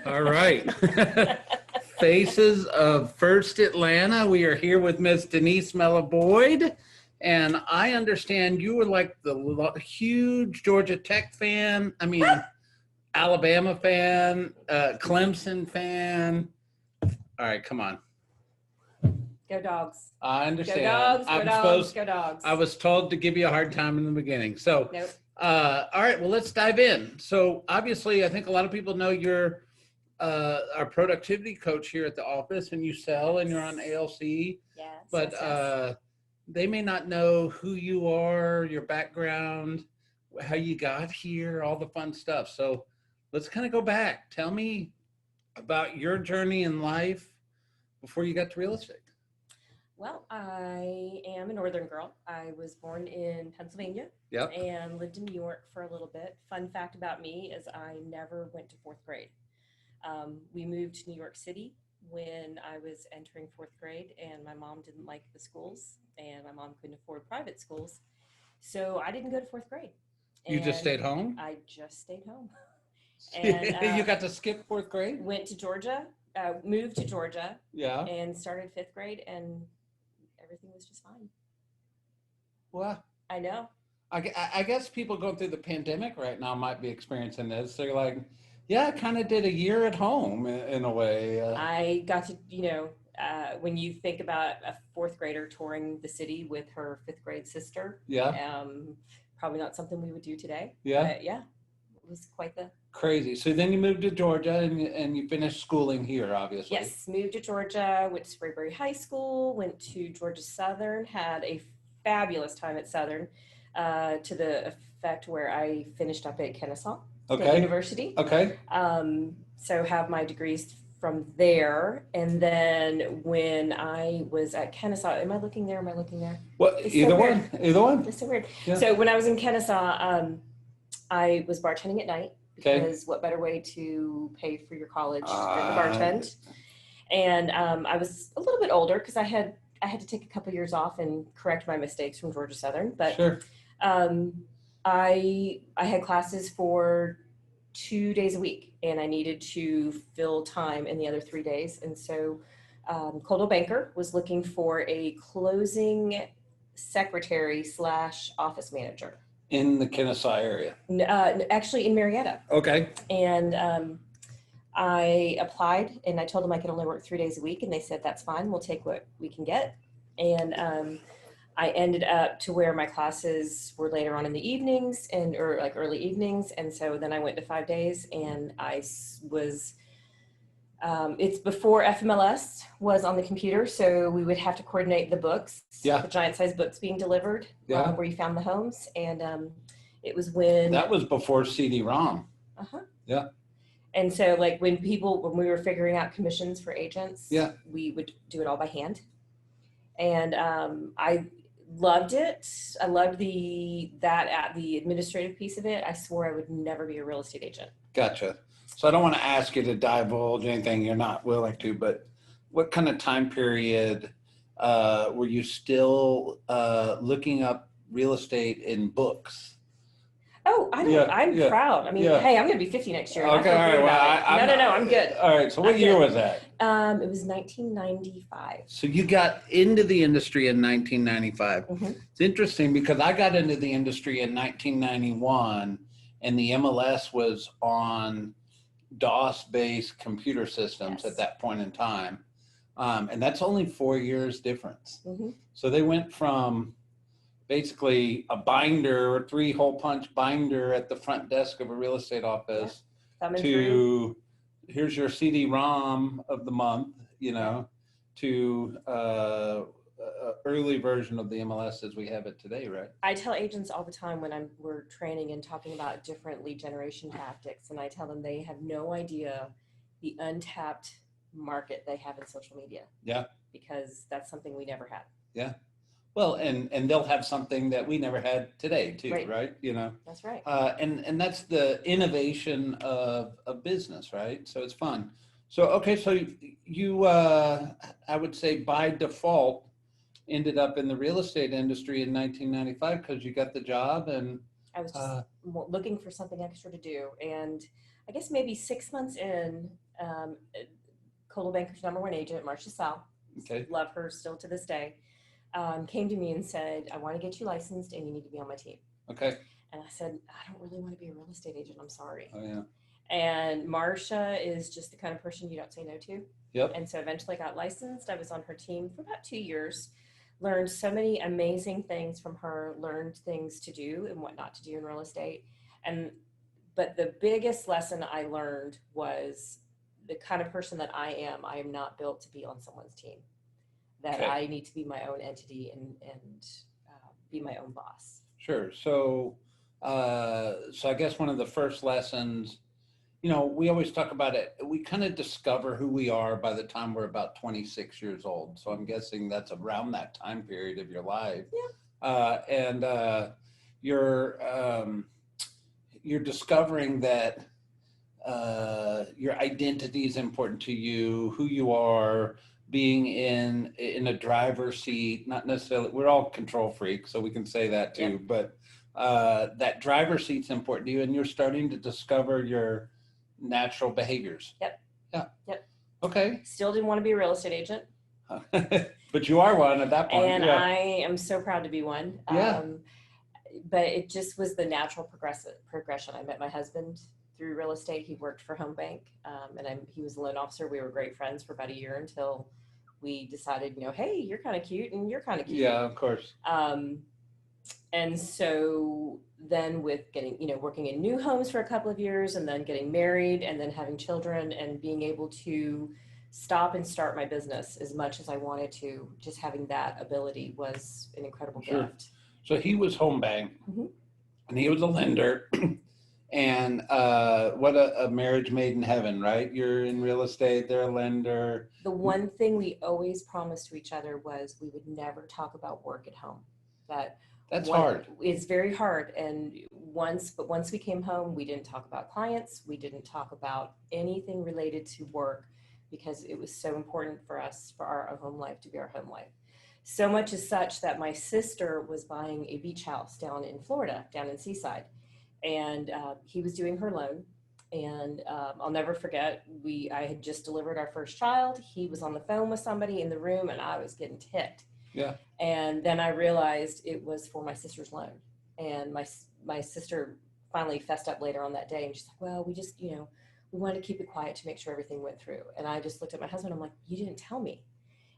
All right. Faces of First Atlanta. We are here with Miss Denise Mellow. And I understand you were like the huge Georgia Tech fan. I mean, Alabama fan, Clemson fan. All right, come on. Go Dogs. I understand. Go Dogs, go Dogs, go Dogs. I was told to give you a hard time in the beginning. So, Nope. All right, well, let's dive in. So, obviously, I think a lot of people know you're our productivity coach here at the office, and you sell and you're on ALC. Yes. But they may not know who you are, your background, how you got here, all the fun stuff. So, let's kind of go back. Tell me about your journey in life before you got to real estate. Well, I am a Northern girl. I was born in Pennsylvania and lived in New York for a little bit. Fun fact about me is I never went to fourth grade. We moved to New York City when I was entering fourth grade, and my mom didn't like the schools, and my mom couldn't afford private schools. So I didn't go to fourth grade. You just stayed home? I just stayed home. And you got to skip fourth grade? Went to Georgia, moved to Georgia, and started fifth grade, and everything was just fine. Well, I know. I guess people going through the pandemic right now might be experiencing this. They're like, yeah, I kind of did a year at home in a way. I got to, when you think about a fourth grader touring the city with her fifth grade sister, probably not something we would do today. But yeah, it was quite the crazy. So then you moved to Georgia and you finished schooling here, obviously. Yes, moved to Georgia, went to Sprayberry High School, went to Georgia Southern, had a fabulous time at Southern, to the effect where I finished up at Kennesaw State University. So have my degrees from there. And then when I was at Kennesaw, am I looking there? Well, either one. It's so weird. Yeah. So when I was in Kennesaw, I was bartending at night. Because what better way to pay for your college than to bartend? And I was a little bit older because I had to take a couple years off and correct my mistakes from Georgia Southern. But I had classes for 2 days a week, and I needed to fill time in the other 3 days. And so Caldwell Banker was looking for a closing secretary / office manager. In the Kennesaw area? Actually in Marietta. Okay. And I applied, and I told them I could only work 3 days a week, and they said, that's fine, we'll take what we can get. And I ended up to where my classes were later on in the evenings or like early evenings. And so then I went to 5 days, and I was, it's before FMLS was on the computer. So we would have to coordinate the books, the giant size books being delivered, where you found the homes. And it was when. That was before CD-ROM. Yeah. And so like when we were figuring out commissions for agents, we would do it all by hand. And I loved it. I loved the administrative piece of it. I swore I would never be a real estate agent. Gotcha. So I don't want to ask you to divulge anything you're not willing to, but what kind of time period were you still looking up real estate in books? Oh, I don't. I'm proud. I mean, hey, I'm going to be 50 next year. Okay, all right. Well, no, I'm good. All right. So what year was that? It was 1995. So you got into the industry in 1995. Mm-hmm. It's interesting because I got into the industry in 1991, and the MLS was on DOS-based computer systems at that point in time. And that's only 4 years difference. Mm-hmm. So they went from basically a binder, a 3-hole punch binder at the front desk of a real estate office to here's your CD-ROM of the month, to early version of the MLS as we have it today, right? I tell agents all the time when we're training and talking about different lead generation tactics, and I tell them they have no idea the untapped market they have in social media. Yeah. Because that's something we never had. Yeah. Well, and they'll have something that we never had today too, right? That's right. And that's the innovation of business, right? So it's fun. So, okay, so you, I would say by default, ended up in the real estate industry in 1995 because you got the job and I was just looking for something extra to do. And I guess maybe 6 months in, Coldwell Banker's #1 agent, Marcia Sal, Okay. love her still to this day, came to me and said, I want to get you licensed and you need to be on my team. Okay. And I said, I don't really want to be a real estate agent. I'm sorry. Oh, yeah. And Marcia is just the kind of person you don't say no to. Yep. And so eventually I got licensed. I was on her team for about 2 years, learned so many amazing things from her, learned things to do and what not to do in real estate. But the biggest lesson I learned was the kind of person that I am not built to be on someone's team, that Okay. I need to be my own entity and be my own boss. Sure. So I guess one of the first lessons, we always talk about it. We kind of discover who we are by the time we're about 26 years old. So I'm guessing that's around that time period of your life. Yeah. And you're discovering that your identity is important to you, who you are, being in a driver's seat, not necessarily, we're all control freaks, so we can say that too, Yep. but that driver's seat's important to you, and you're starting to discover your natural behaviors. Yep. Yeah. Yep. Okay. Still didn't want to be a real estate agent. But you are one at that point. And yeah. I am so proud to be one. Yeah. But it just was the natural progression. I met my husband through real estate. He worked for Home Bank, and he was a loan officer. We were great friends for about a year until we decided, hey, you're kind of cute and you're kind of cute. Yeah, of course. And so then with getting, working in new homes for a couple of years and then getting married and then having children and being able to stop and start my business as much as I wanted to, just having that ability was an incredible gift. So he was Home Bank, Mhm. and he was a lender. And what a marriage made in heaven, right? You're in real estate, they're a lender. The one thing we always promised to each other was we would never talk about work at home. That's hard. It's very hard. And once we came home, we didn't talk about clients. We didn't talk about anything related to work because it was so important for us, for our home life to be our home life. So much is such that my sister was buying a beach house down in Florida, down in Seaside. And he was doing her loan. And I'll never forget, I had just delivered our first child. He was on the phone with somebody in the room and I was getting ticked. Yeah. And then I realized it was for my sister's loan. And my sister finally fessed up later on that day. And she's like, well, we just, we wanted to keep it quiet to make sure everything went through. And I just looked at my husband. I'm like, you didn't tell me.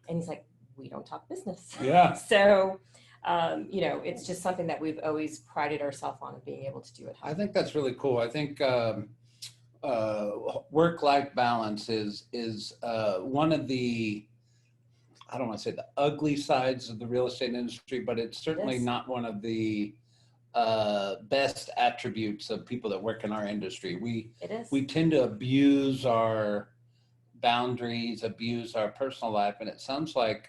And he's like, we don't talk business. Yeah. So, it's just something that we've always prided ourselves on being able to do at home. I think that's really cool. I think work-life balance is one of the, I don't want to say the ugly sides of the real estate industry, but it's certainly not one of the best attributes of people that work in our industry. We tend to abuse our boundaries, abuse our personal life, and it sounds like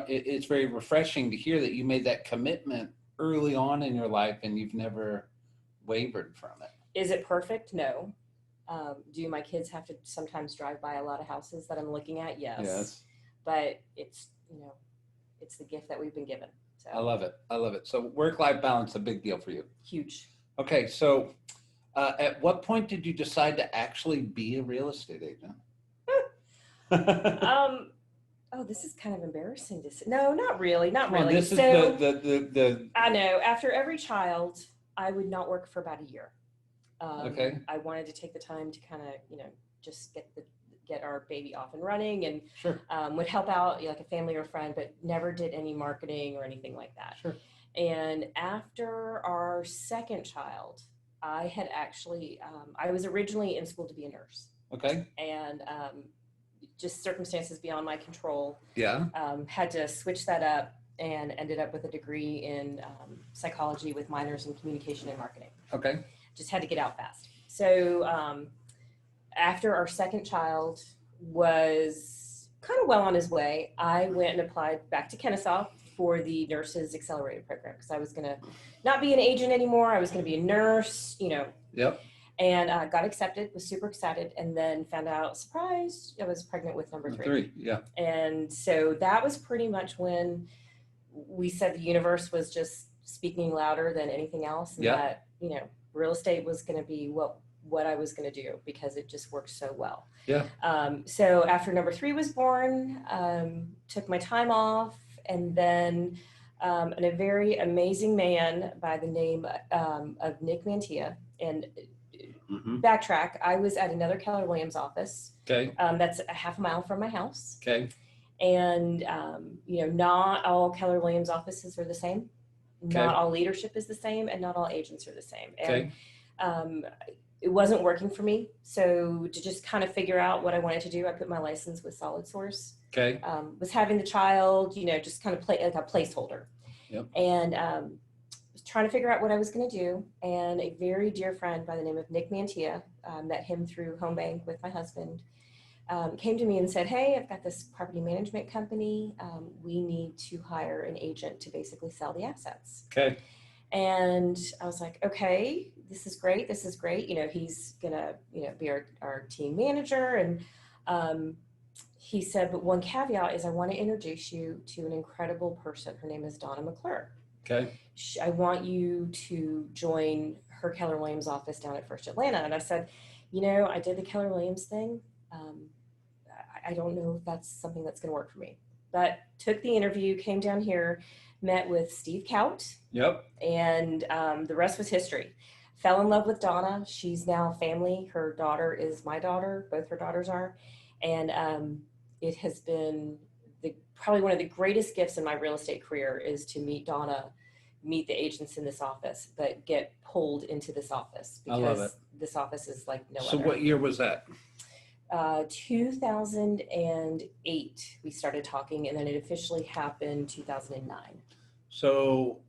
it's very refreshing to hear that you made that commitment early on in your life and you've never wavered from it. Is it perfect? No. Do my kids have to sometimes drive by a lot of houses that I'm looking at? Yes. But it's the gift that we've been given. So. I love it. So work-life balance, a big deal for you. Huge. Okay. So at what point did you decide to actually be a real estate agent? Oh, this is kind of embarrassing to say. No, not really. Not really. This is the I know. After every child, I would not work for about a year. Okay. I wanted to take the time to kind of, just get our baby off and running, and sure. Would help out like a family or a friend, but never did any marketing or anything like that. Sure. And after our second child, I had actually, I was originally in school to be a nurse. Okay. And just circumstances beyond my control. Yeah. Had to switch that up and ended up with a degree in psychology with minors in communication and marketing. Okay. Just had to get out fast. So after our second child was kind of well on his way, I went and applied back to Kennesaw for the Nurses Accelerated Program because I was going to not be an agent anymore. I was going to be a nurse, Yep. And got accepted, was super excited, and then found out, surprise, I was pregnant with number three. Yeah. And so that was pretty much when we said the universe was just speaking louder than anything else, and that, you know, real estate was going to be what I was going to do because it just worked so well. Yeah. So after number 3 was born, took my time off, and then a very amazing man by the name of Nick Mantia. And backtrack, I was at another Keller Williams office. Okay. That's a half a mile from my house. Okay. And, you know, not all Keller Williams offices are the same. Okay. Not all leadership is the same, and not all agents are the same. Okay. And it wasn't working for me. So to just kind of figure out what I wanted to do, I put my license with Solid Source. Okay. Was having the child, you know, just kind of play like a placeholder. Yep. And was trying to figure out what I was going to do. And a very dear friend by the name of Nick Mantia, met him through Home Bank with my husband, came to me and said, hey, I've got this property management company. We need to hire an agent to basically sell the assets. Okay. And I was like, okay, this is great. This is great. You know, he's going to, you know, be our team manager. And he said, but one caveat is I want to introduce you to an incredible person. Her name is Donna McClure. Okay. I want you to join her Keller Williams office down at First Atlanta. And I said, you know, I did the Keller Williams thing. I don't know if that's something that's going to work for me, but took the interview, came down here, met with Steve Kaut. Yep. And the rest was history. Fell in love with Donna. She's now family. Her daughter is my daughter. Both her daughters are. And it has been probably one of the greatest gifts in my real estate career is to meet Donna, meet the agents in this office, but get pulled into this office because I love it. This office is like no other. So what year was that? 2008, we started talking, and then it officially happened 2009. So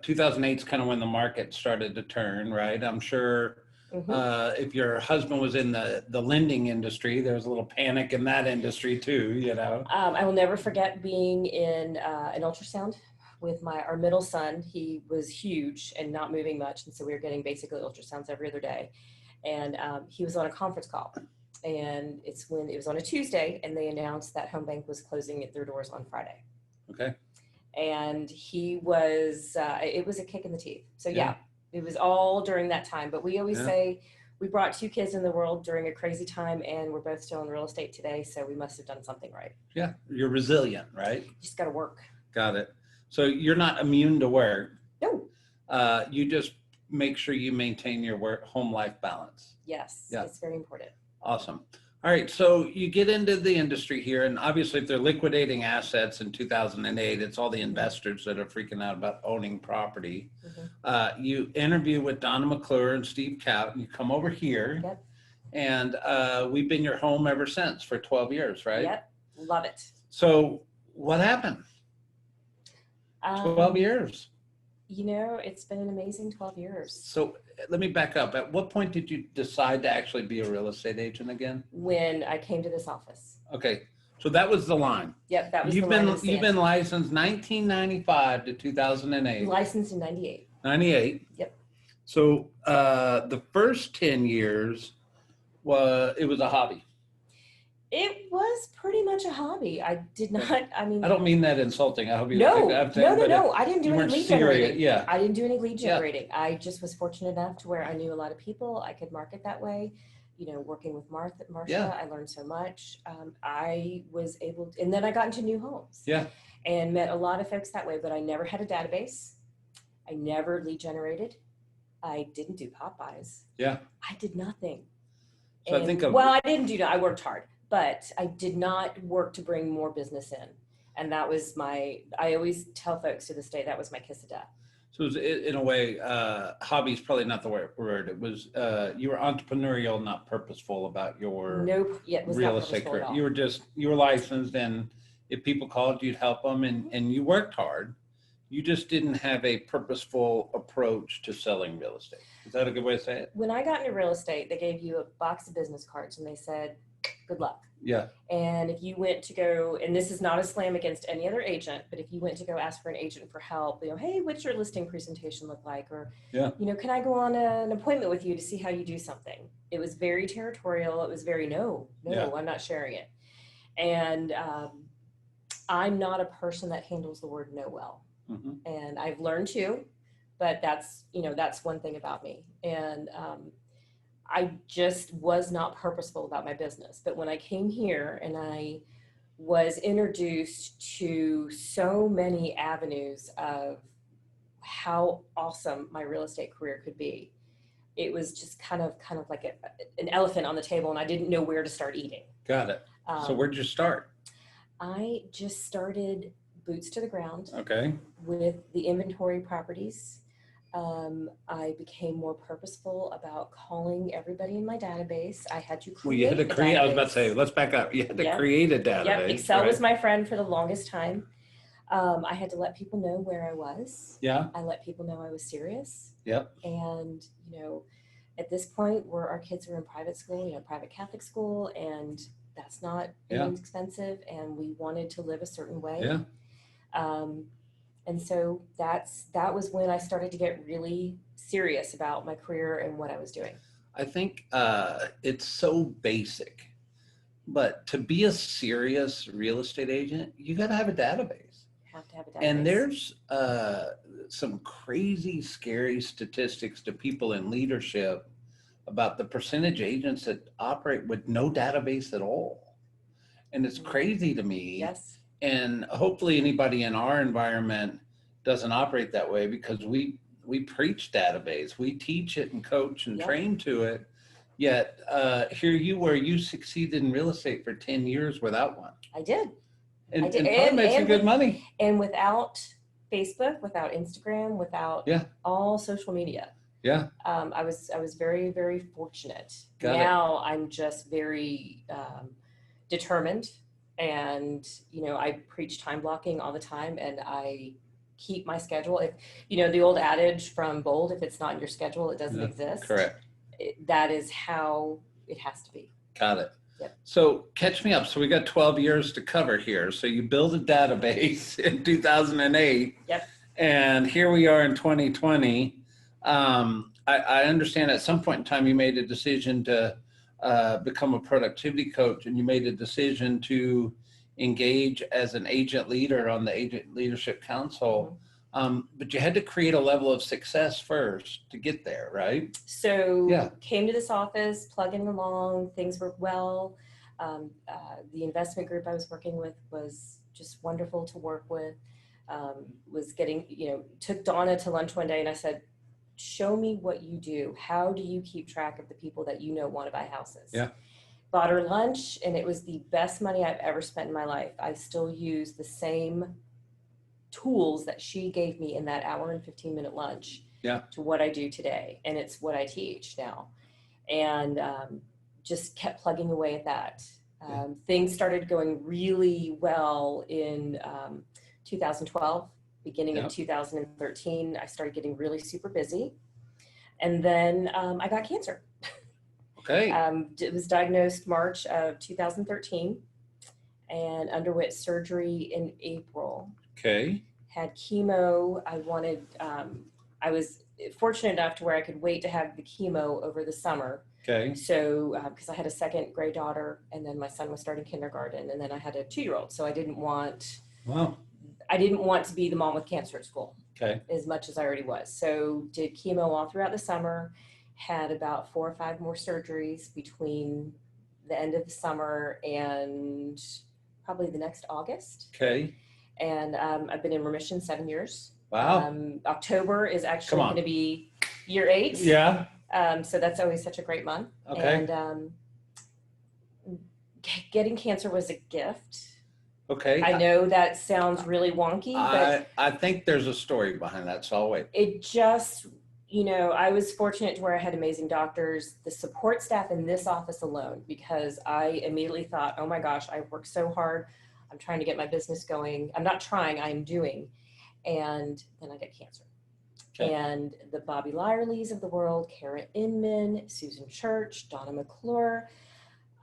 2008 is kind of when the market started to turn, right? I'm sure if your husband was in the lending industry, there was a little panic in that industry too, you know? I will never forget being in an ultrasound with our middle son. He was huge and not moving much, and so we were getting basically ultrasounds every other day. And he was on a conference call. And it was on a Tuesday, and they announced that Home Bank was closing their doors on Friday. Okay. And he was, it was a kick in the teeth. So yeah, it was all during that time. But we always say we brought 2 kids in the world during a crazy time, and we're both still in real estate today. So we must have done something right. Yeah, you're resilient, right? You just got to work. Got it. So you're not immune to work. No. You just make sure you maintain your home life balance. Yes, it's very important. Awesome. All right. So you get into the industry here, and obviously if they're liquidating assets in 2008, it's all the investors that are freaking out about owning property. You interview with Donna McClure and Steve Kaut, and you come over here. Yep. And we've been your home ever since for 12 years, right? Yep. Love it. So what happened? 12 years. You know, it's been an amazing 12 years. So let me back up. At what point did you decide to actually be a real estate agent again? When I came to this office. Okay. So that was the line. Yep, that was You've the line. You've been licensed 1995 to 2008. Licensed in 98. 98. Yep. So the first 10 years it was a hobby. It was pretty much a hobby. I did not, I mean. I don't mean that insulting. I hope you no, don't think that. No. I didn't do any lead generating. Yeah. I didn't do any lead generating. I just was fortunate enough to where I knew a lot of people. I could market that way. You know, working with Marcia, I learned so much. I was able to, and then I got into new homes. Yeah. And met a lot of folks that way, but I never had a database. I never lead generated. I didn't do pop buys. Yeah. I did nothing. So I think I didn't do that. I worked hard, but I did not work to bring more business in. And that was I always tell folks to this day, that was my kiss of death. So it was, in a way, hobby is probably not the word. It was, you were entrepreneurial, not purposeful about your real estate career. You were licensed, and if people called, you'd help them, and you worked hard. You just didn't have a purposeful approach to selling real estate. Is that a good way to say it? When I got into real estate, they gave you a box of business cards and they said, good luck. Yeah. And if you went to go, and this is not a slam against any other agent, but if you went to go ask for an agent for help, you know, hey, what's your listing presentation look like? Or, you know, can I go on an appointment with you to see how you do something? It was very territorial. It was very, no, I'm not sharing it. And I'm not a person that handles the word no well. And I've learned too, but that's, that's one thing about me. And I just was not purposeful about my business. But when I came here and I was introduced to so many avenues of how awesome my real estate career could be, it was just kind of like an elephant on the table, and I didn't know where to start eating. Got it. So where'd you start? I just started boots to the ground. Okay. With the inventory properties. I became more purposeful about calling everybody in my database. I had to create. Well, you had to create. I was about to say, let's back up. You had to create a database. Yep. Excel was my friend for the longest time. I had to let people know where I was. Yeah. I let people know I was serious. Yep. And at this point, where our kids were in private school, private Catholic school, and that's not inexpensive, and we wanted to live a certain way. Yeah. And so that was when I started to get really serious about my career and what I was doing. I think it's so basic, but to be a serious real estate agent, you got to have a database. You have to have a database. And there's some crazy, scary statistics to people in leadership about the percentage agents that operate with no database at all. And it's crazy to me. Yes. And hopefully anybody in our environment doesn't operate that way, because we preach database. We teach it and coach and train to it. Yet here you were, you succeeded in real estate for 10 years without one. I did. And probably made some good money. And without Facebook, without Instagram, without all social media. Yeah. I was very, very fortunate. Now I'm just very determined. And, I preach time blocking all the time, and I keep my schedule. If, the old adage from Bold, if it's not in your schedule, it doesn't exist. Correct. That is how it has to be. Got it. Yep. So catch me up. So we got 12 years to cover here. So you build a database in 2008. Yep. And here we are in 2020. I understand at some point in time you made a decision to become a productivity coach, and you made a decision to engage as an agent leader on the Agent Leadership Council. But you had to create a level of success first to get there, right? So came to this office, plugging along, things worked well. The investment group I was working with was just wonderful to work with. Was getting, took Donna to lunch one day, and I said, show me what you do. How do you keep track of the people that want to buy houses? Yeah. Bought her lunch, and it was the best money I've ever spent in my life. I still use the same tools that she gave me in that hour and 15-minute lunch to what I do today. And it's what I teach now. And just kept plugging away at that. Things started going really well in 2012. Beginning of 2013, I started getting really super busy. And then I got cancer. Okay. It was diagnosed March of 2013 and underwent surgery in April. Okay. Had chemo. I was fortunate enough to where I could wait to have the chemo over the summer. Okay. So, because I had a second grade daughter, and then my son was starting kindergarten, and then I had a 2-year-old. So I didn't want to be the mom with cancer at school. Okay. As much as I already was. So did chemo all throughout the summer, had about 4 or 5 more surgeries between the end of the summer and probably the next August. Okay. And I've been in remission 7 years. Wow. October is actually going to be year 8. Yeah. So that's always such a great month. Okay. And getting cancer was a gift. Okay. I know that sounds really wonky, but I think there's a story behind that, so I'll wait. It just, I was fortunate to where I had amazing doctors, the support staff in this office alone, because I immediately thought, oh my gosh, I worked so hard. I'm trying to get my business going. I'm not trying, I'm doing. And then I get cancer. Okay. And the Bobby Lyerleys of the world, Kara Inman, Susan Church, Donna McClure,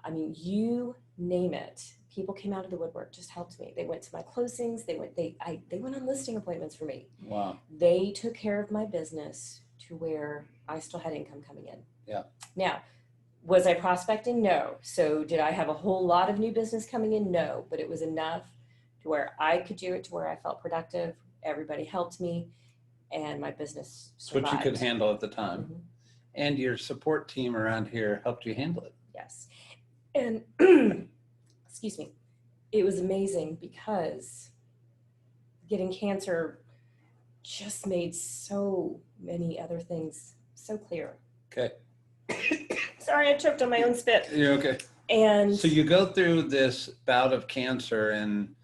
I mean, you name it. People came out of the woodwork, just helped me. They went to my closings. They went on listing appointments for me. Wow. They took care of my business to where I still had income coming in. Yeah. Now, was I prospecting? No. So did I have a whole lot of new business coming in? No. But it was enough to where I could do it, to where I felt productive everybody helped me, and my business It's survived. what you could handle at the time. Mhm. And your support team around here helped you handle it. Yes. And excuse me, it was amazing because getting cancer just made so many other things so clear. Okay. Sorry, I choked on my own spit. You're okay. And so you go through this bout of cancer, and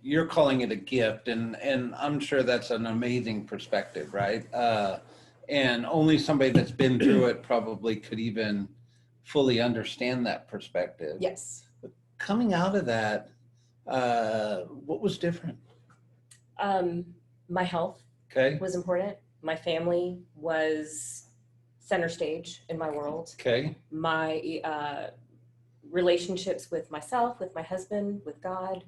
you're calling it a gift, and I'm sure that's an amazing perspective, right? And only somebody that's been through it probably could even fully understand that perspective. yes. Coming out of that, what was different? My health Okay. was important. My family was center stage in my world. Okay. My relationships with myself, with my husband, with God,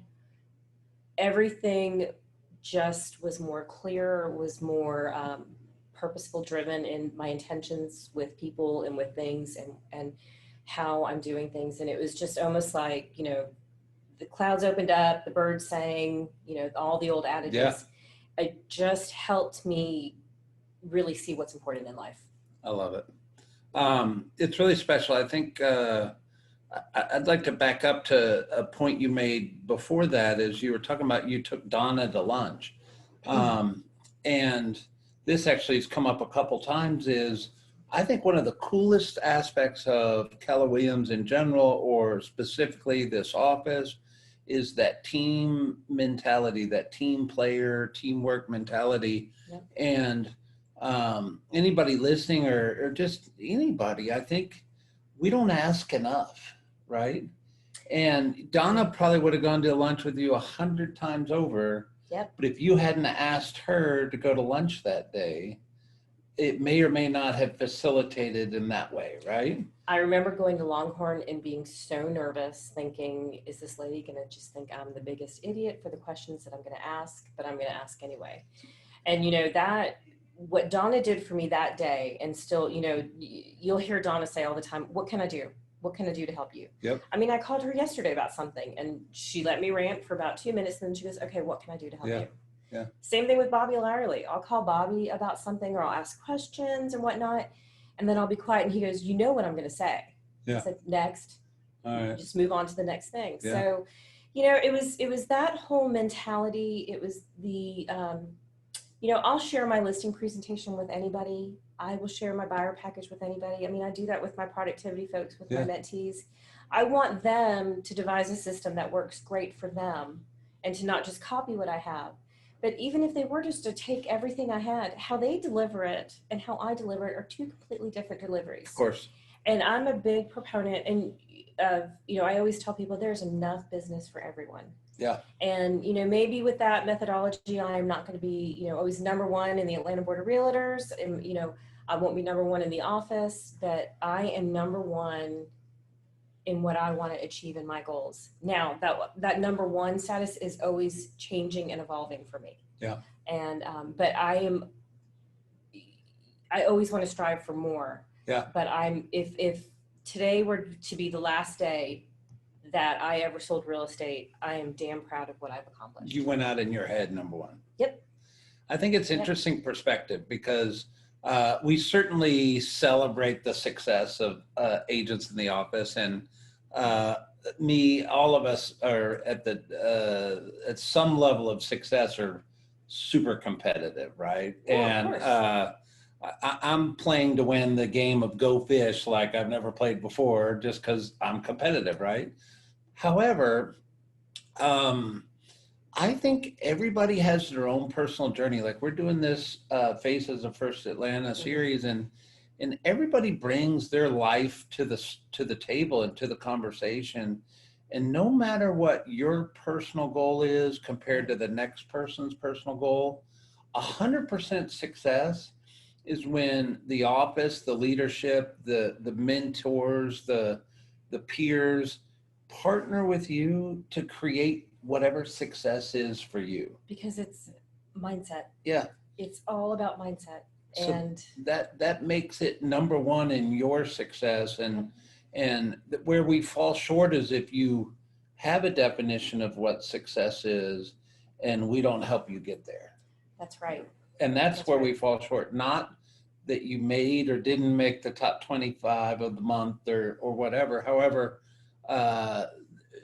everything just was more clear, was more purposeful driven in my intentions with people and with things, and how I'm doing things. And it was just almost like, the clouds opened up, the birds sang, all the old adages. Yeah. It just helped me really see what's important in life. I love it. It's really special. I think I'd like to back up to a point you made before that, is you were talking about you took Donna to lunch. And this actually has come up a couple times, is I think one of the coolest aspects of Keller Williams in general, or specifically this office, is that team mentality, that team player, teamwork mentality. Yeah. And anybody listening, or just anybody, I think we don't ask enough, right? And Donna probably would have gone to lunch with you 100 times over. Yep. But if you hadn't asked her to go to lunch that day, it may or may not have facilitated in that way, right? I remember going to Longhorn and being so nervous, thinking, is this lady going to just think I'm the biggest idiot for the questions that I'm going to ask? But I'm going to ask anyway. And, that what Donna did for me that day, and still, you'll hear Donna say all the time, what can I do? What can I do to help you? Yep. I mean, I called her yesterday about something, and she let me rant for about 2 minutes, and then she goes, okay, what can I do to help you? Yeah. Same thing with Bobby Lyerly. I'll call Bobby about something, or I'll ask questions and whatnot, and then I'll be quiet, and he goes, you know what I'm going to say. Yeah. I said, next. All right. Just move on to the next thing. Yeah. So, it was that whole mentality. It was the, I'll share my listing presentation with anybody. I will share my buyer package with anybody. I mean, I do that with my productivity folks, with my mentees. I want them to devise a system that works great for them, and to not just copy what I have. But even if they were just to take everything I had, how they deliver it and how I deliver it are two completely different deliveries. Of course. And I'm a big proponent, and I always tell people there's enough business for everyone. Yeah. And, maybe with that methodology, I'm not going to be, always number one in the Atlanta Board of Realtors. And, I won't be number one in the office, but I am number one in what I want to achieve in my goals. Now, that number one status is always changing and evolving for me. Yeah. And, but I always want to strive for more. Yeah. But if today were to be the last day that I ever sold real estate, I am damn proud of what I've accomplished. You went out in your head, number one. Yep. I think it's interesting perspective, because we certainly celebrate the success of agents in the office, and all of us are at some level of success are super competitive, right? Yeah, and I'm playing to win the game of Go Fish like I've never played before, just because I'm competitive, right? However, I think everybody has their own personal journey. Like, we're doing this Faces of First Atlanta series, and everybody brings their life to the table and to the conversation. And no matter what your personal goal is compared to the next person's personal goal, 100% success is when the office, the leadership, the mentors, the peers partner with you to create whatever success is for you. Because it's mindset. Yeah. It's all about mindset. So and that makes it number one in your success. And where we fall short is if you have a definition of what success is, and we don't help you get there. That's right. And that's where right. we fall short. Not that you made or didn't make the top 25 of the month or whatever. However,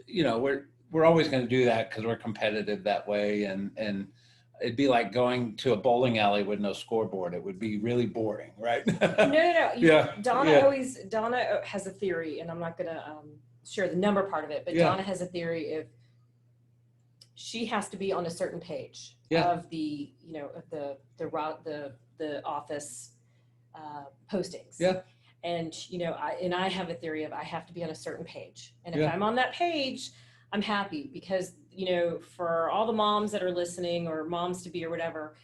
you know, we're always going to do that because we're competitive that way. And it'd be like going to a bowling alley with no scoreboard. It would be really boring, right? No. Yeah. Donna has a theory, and I'm not going to share the number part of it, but Donna has a theory if she has to be on a certain page of the, you know, of the office postings. Yeah. And, you know, I have a theory of I have to be on a certain page. And if Yeah. I'm on that page, I'm happy because, you know, for all the moms that are listening or moms to be or whatever,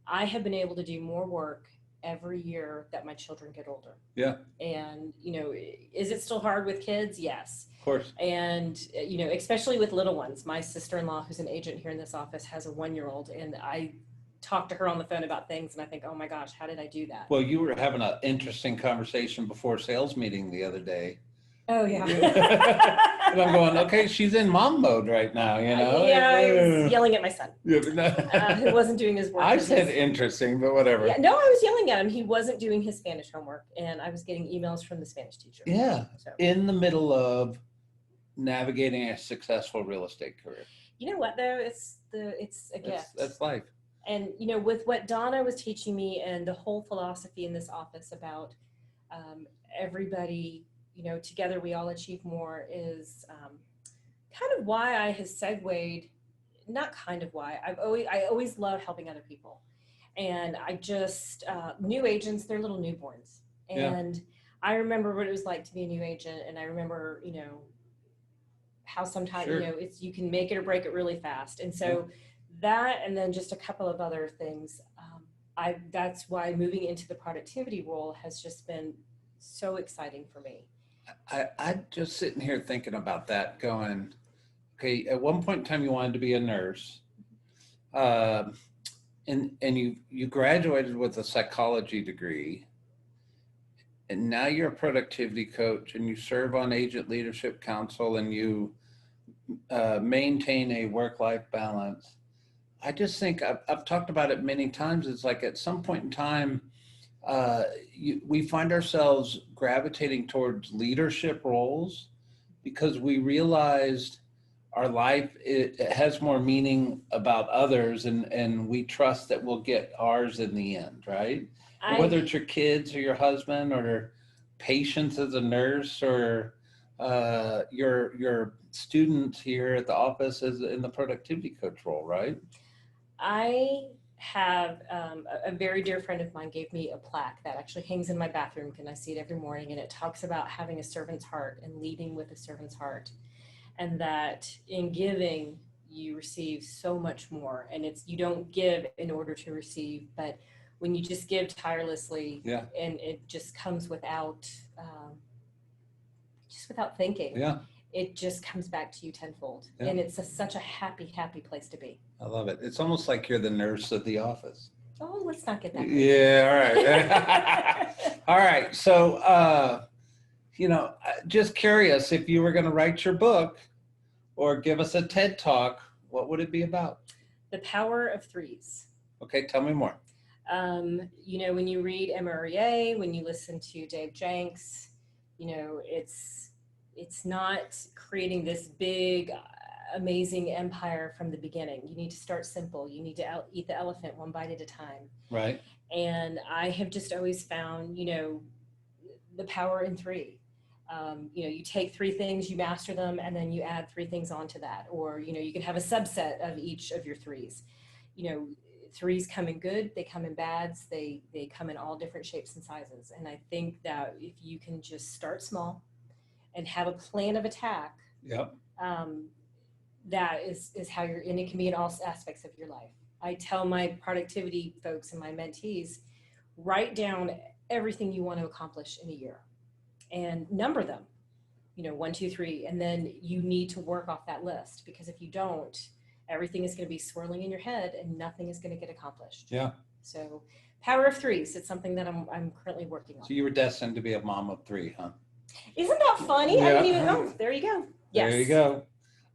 I have been able to do more work every year that my children get older. Yeah. And, you know, is it still hard with kids? Yes. Of course. And, you know, especially with little ones. My sister-in-law, who's an agent here in this office, has a 1-year-old, and I talk to her on the phone about things and I think, oh my gosh, how did I do that? Well, you were having an interesting conversation before sales meeting the other day. Oh yeah. And I'm going, okay, she's in mom mode right now, you know? Yeah, I was yelling at my son. Yeah, Who wasn't doing his work. I said interesting, but whatever. Yeah, no, I was yelling at him. He wasn't doing his Spanish homework, and I was getting emails from the Spanish teacher. Yeah, so. In the middle of navigating a successful real estate career. You know what though? It's a gift. That's life. And you know, with what Donna was teaching me and the whole philosophy in this office about everybody, you know, together we all achieve more is kind of why I has segued, not kind of why, I always love helping other people. And I just, new agents, they're little newborns. And I remember what it was like to be a new agent. And I remember, you know, how sometimes, you know, you can make it or break it really fast. And so that, and then just a couple of other things, that's why moving into the productivity role has just been so exciting for me. I just sitting here thinking about that going, okay, at one point in time you wanted to be a nurse, and you graduated with a psychology degree, and now you're a productivity coach and you serve on Agent Leadership Council and you maintain a work-life balance. I just think I've talked about it many times. It's like at some point in time, we find ourselves gravitating towards leadership roles because we realized our life it has more meaning about others, and we trust that we'll get ours in the end, right? Whether it's your kids or your husband or patients as a nurse or your students here at the office as in the productivity coach role, right? I have a very dear friend of mine gave me a plaque that actually hangs in my bathroom, and I see it every morning, and it talks about having a servant's heart and leading with a servant's heart, and that in giving you receive so much more, and you don't give in order to receive, but when you just give tirelessly, and it just comes without thinking, it just comes back to you tenfold. And it's such a happy place to be. I love it. It's almost like you're the nurse of the office. Oh, let's not get that. Yeah, all right. All right. So, you know, just curious, if you were going to write your book or give us a TED Talk, what would it be about? The Power of Threes. Okay, tell me more. You know, when you read MREA, when you listen to Dave Jenks, you know, it's not creating this big, amazing empire from the beginning. You need to start simple. You need to eat the elephant one bite at a time. Right. And I have just always found, you know, the power in three. You know, you take 3 things, you master them, and then you add 3 things onto that. Or, you know, you can have a subset of each of your 3s. You know, 3s come in good, they come in bads, they come in all different shapes and sizes. And I think that if you can just start small and have a plan of attack, that is how and it can be in all aspects of your life. I tell my productivity folks and my mentees, write down everything you want to accomplish in a year and number them, you know, 1, 2, 3, and then you need to work off that list, because if you don't, everything is going to be swirling in your head and nothing is going to get accomplished. Yeah. So power of threes, it's something that I'm currently working on. So you were destined to be a mom of 3, huh? Isn't that funny? Yeah. I didn't even know. There you go. Yes. There you go.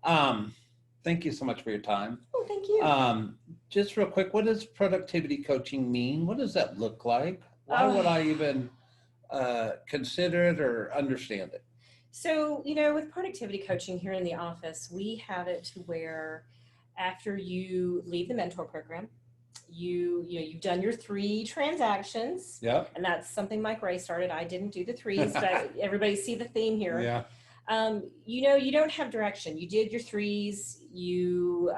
Thank you so much for your time. Oh, thank you. Just real quick, what does productivity coaching mean? What does that look like? Why would I even consider it or understand it? So, with productivity coaching here in the office, we have it to where after you leave the mentor program, you've done your 3 transactions. Yeah. And that's something Mike Ray started. I didn't do the 3s, but everybody see the theme here. Yeah. You don't have direction. You did your 3s. You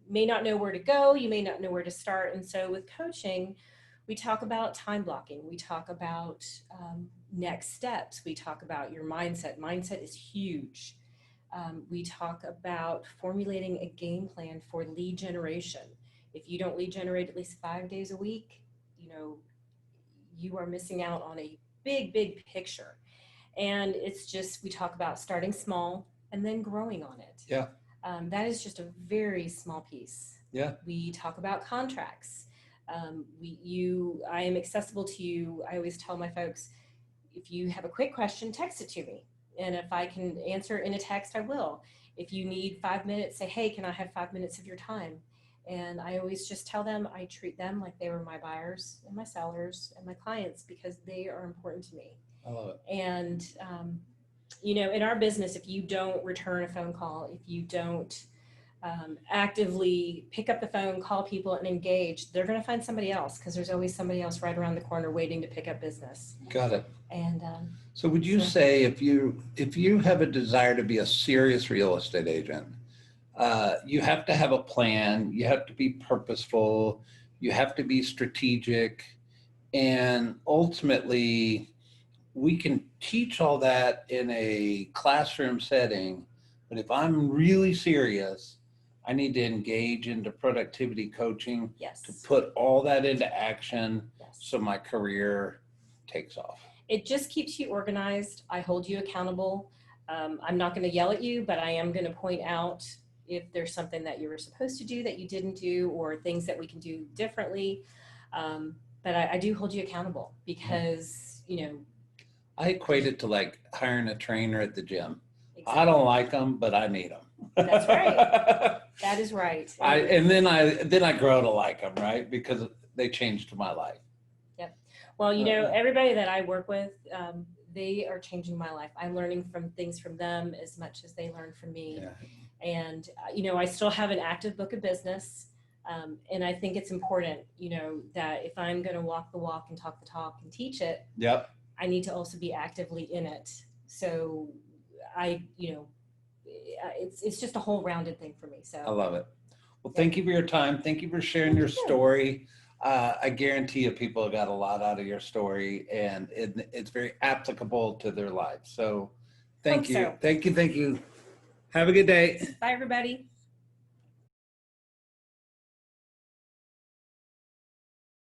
may not know where to go. You may not know where to start. And so with coaching, we talk about time blocking. We talk about next steps. We talk about your mindset. Mindset is huge. We talk about formulating a game plan for lead generation. If you don't lead generate at least 5 days a week, you are missing out on a big picture. And it's just, we talk about starting small and then growing on it. Yeah. That is just a very small piece. Yeah. We talk about contracts. I am accessible to you. I always tell my folks, if you have a quick question, text it to me. And if I can answer in a text, I will. If you need 5 minutes, say, hey, can I have 5 minutes of your time? And I always just tell them, I treat them like they were my buyers and my sellers and my clients because they are important to me. I love it. And, in our business, if you don't return a phone call, if you don't actively pick up the phone, call people and engage, they're going to find somebody else because there's always somebody else right around the corner waiting to pick up business. Got it. And so would you say if you have a desire to be a serious real estate agent, you have to have a plan, you have to be purposeful, you have to be strategic, and ultimately we can teach all that in a classroom setting, but if I'm really serious, I need to engage into productivity coaching. Yes. To put all that into action. Yes. So my career takes off. It just keeps you organized. I hold you accountable. I'm not going to yell at you, but I am going to point out if there's something that you were supposed to do that you didn't do, or things that we can do differently. But I do hold you accountable because, I equate it to like hiring a trainer at the gym. Exactly. I don't like them, but I need them. That's right. That is right. And then I grow to like them, right? Because they changed my life. Yep. Well, everybody that I work with, they are changing my life. I'm learning from things from them as much as they learn from me. Yeah. And, I still have an active book of business. And I think it's important, that if I'm going to walk the walk and talk the talk and teach it, yep, I need to also be actively in it. So it's just a whole rounded thing for me. So I love it. Well, thank you for your time. Thank you for sharing your story. I guarantee you people got a lot out of your story, and it's very applicable to their lives. So thank you. So. Thank you. Have a good day. Bye, everybody.